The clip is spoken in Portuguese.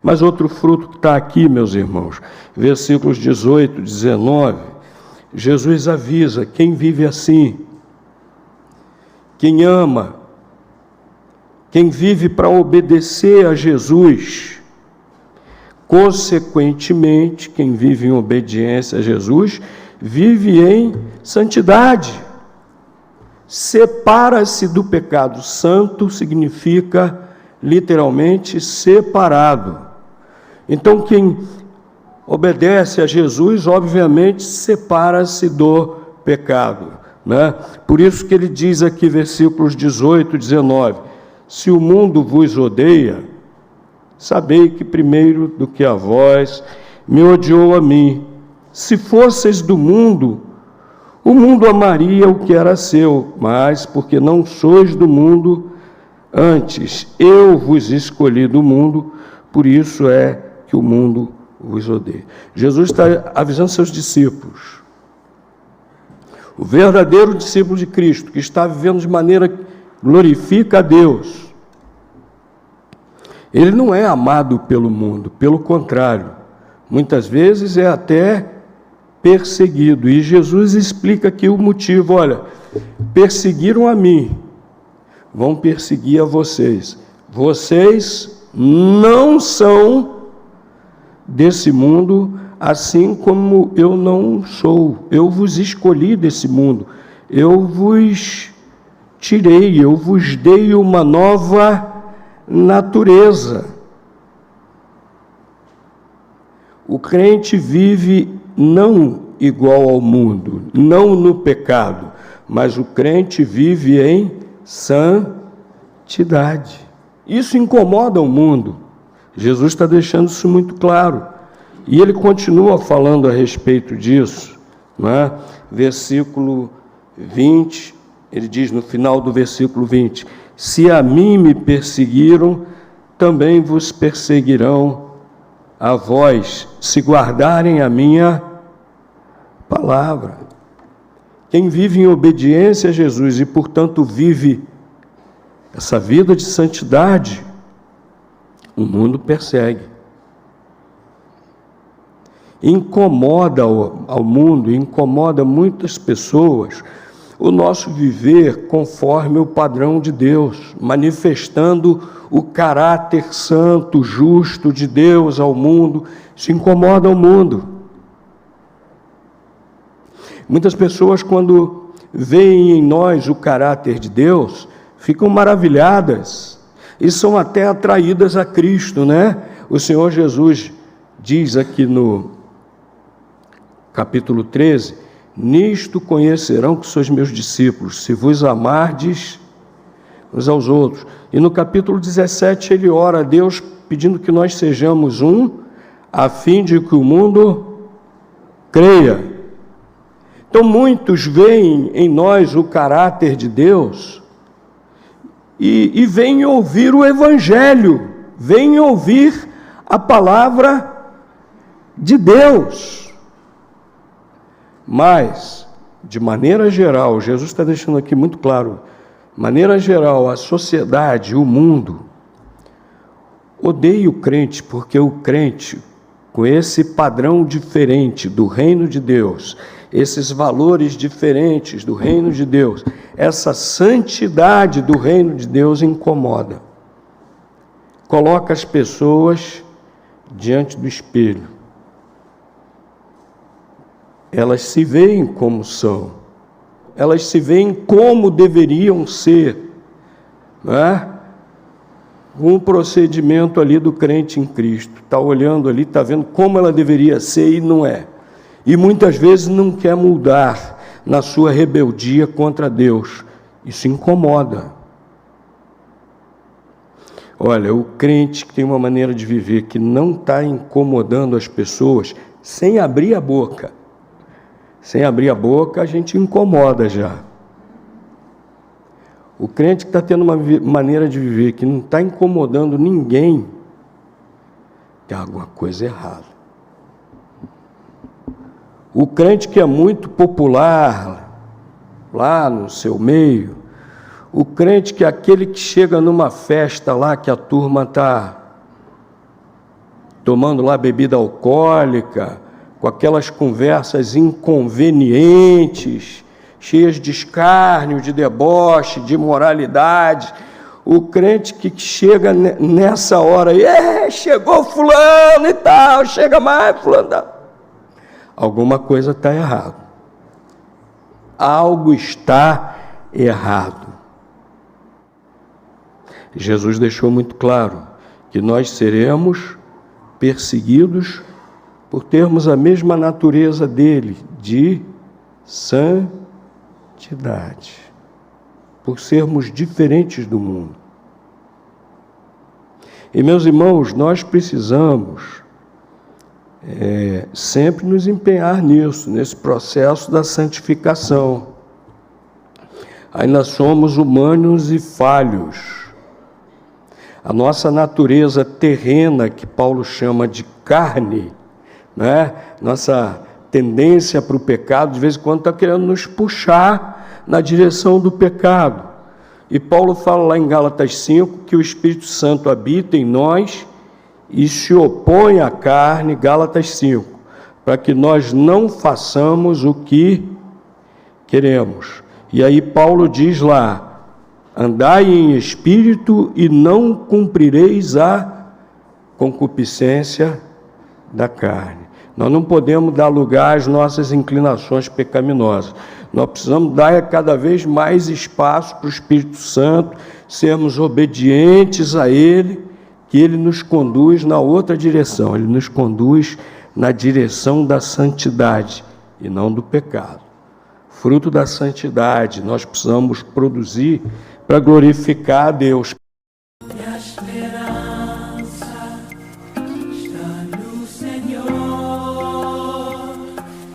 Mas outro fruto que está aqui, meus irmãos, versículos 18, 19, Jesus avisa: quem vive assim, quem ama, quem vive para obedecer a Jesus, consequentemente, quem vive em obediência a Jesus, vive em santidade. Separa-se do pecado. Santo significa, literalmente, separado. Então, quem obedece a Jesus, obviamente, separa-se do pecado, né? Por isso que ele diz aqui, versículos 18, 19, se o mundo vos odeia, sabei que primeiro do que a vós me odiou a mim. Se fosseis do mundo, o mundo amaria o que era seu, mas porque não sois do mundo, antes eu vos escolhi do mundo, por isso é que o mundo vos odeia. Jesus está avisando seus discípulos. O verdadeiro discípulo de Cristo, que está vivendo de maneira que glorifica a Deus, ele não é amado pelo mundo, pelo contrário, muitas vezes é até perseguido. E Jesus explica aqui o motivo: olha, perseguiram a mim, vão perseguir a vocês. Vocês não são desse mundo, assim como eu não sou. Eu vos escolhi desse mundo, eu vos tirei, eu vos dei uma nova natureza. O crente vive não igual ao mundo, não no pecado, mas o crente vive em santidade. Isso incomoda o mundo. Jesus está deixando isso muito claro. E ele continua falando a respeito disso, não é? Versículo 20, ele diz no final do versículo 20: se a mim me perseguiram, também vos perseguirão a vós, se guardarem a minha palavra. Quem vive em obediência a Jesus e, portanto, vive essa vida de santidade, o mundo persegue. Incomoda ao mundo, incomoda muitas pessoas o nosso viver conforme o padrão de Deus, manifestando o caráter santo, justo de Deus ao mundo. Isso incomoda o mundo. Muitas pessoas, quando veem em nós o caráter de Deus, ficam maravilhadas e são até atraídas a Cristo, né? O Senhor Jesus diz aqui no capítulo 13: nisto conhecerão que sois meus discípulos, se vos amardes uns aos outros. E no capítulo 17 ele ora a Deus pedindo que nós sejamos um, a fim de que o mundo creia. Então muitos veem em nós o caráter de Deus e vêm ouvir o Evangelho, vêm ouvir a palavra de Deus. Mas, de maneira geral, Jesus está deixando aqui muito claro, de maneira geral, a sociedade, o mundo, odeia o crente, porque o crente, com esse padrão diferente do reino de Deus, esses valores diferentes do reino de Deus, essa santidade do reino de Deus incomoda. Coloca as pessoas diante do espelho. Elas se veem como são, elas se veem como deveriam ser, não é? Um procedimento ali do crente em Cristo, está olhando ali, está vendo como ela deveria ser e não é. E muitas vezes não quer mudar na sua rebeldia contra Deus. Isso incomoda. Olha, o crente que tem uma maneira de viver que não está incomodando as pessoas, sem abrir a boca. Sem abrir a boca, a gente incomoda já. O crente que está tendo uma maneira de viver que não está incomodando ninguém, tem alguma coisa errada. O crente que é muito popular, lá no seu meio, o crente que é aquele que chega numa festa lá, que a turma está tomando lá bebida alcoólica, com aquelas conversas inconvenientes, cheias de escárnio, de deboche, de imoralidade. O crente que chega nessa hora aí, chegou fulano e tal, chega mais fulano e tal. Alguma coisa está errada. Algo está errado. Jesus deixou muito claro que nós seremos perseguidos por termos a mesma natureza dele, de santidade, por sermos diferentes do mundo. E, meus irmãos, nós precisamos sempre nos empenhar nisso, nesse processo da santificação. Ainda somos humanos e falhos. A nossa natureza terrena, que Paulo chama de carne, né? Nossa tendência para o pecado, de vez em quando está querendo nos puxar na direção do pecado. E Paulo fala lá em Gálatas 5 que o Espírito Santo habita em nós e se opõe à carne, Gálatas 5, para que nós não façamos o que queremos. E aí Paulo diz lá: andai em espírito e não cumprireis a concupiscência da carne. Nós não podemos dar lugar às nossas inclinações pecaminosas. Nós precisamos dar cada vez mais espaço para o Espírito Santo, sermos obedientes a Ele, que Ele nos conduz na outra direção. Ele nos conduz na direção da santidade e não do pecado. Fruto da santidade nós precisamos produzir para glorificar a Deus.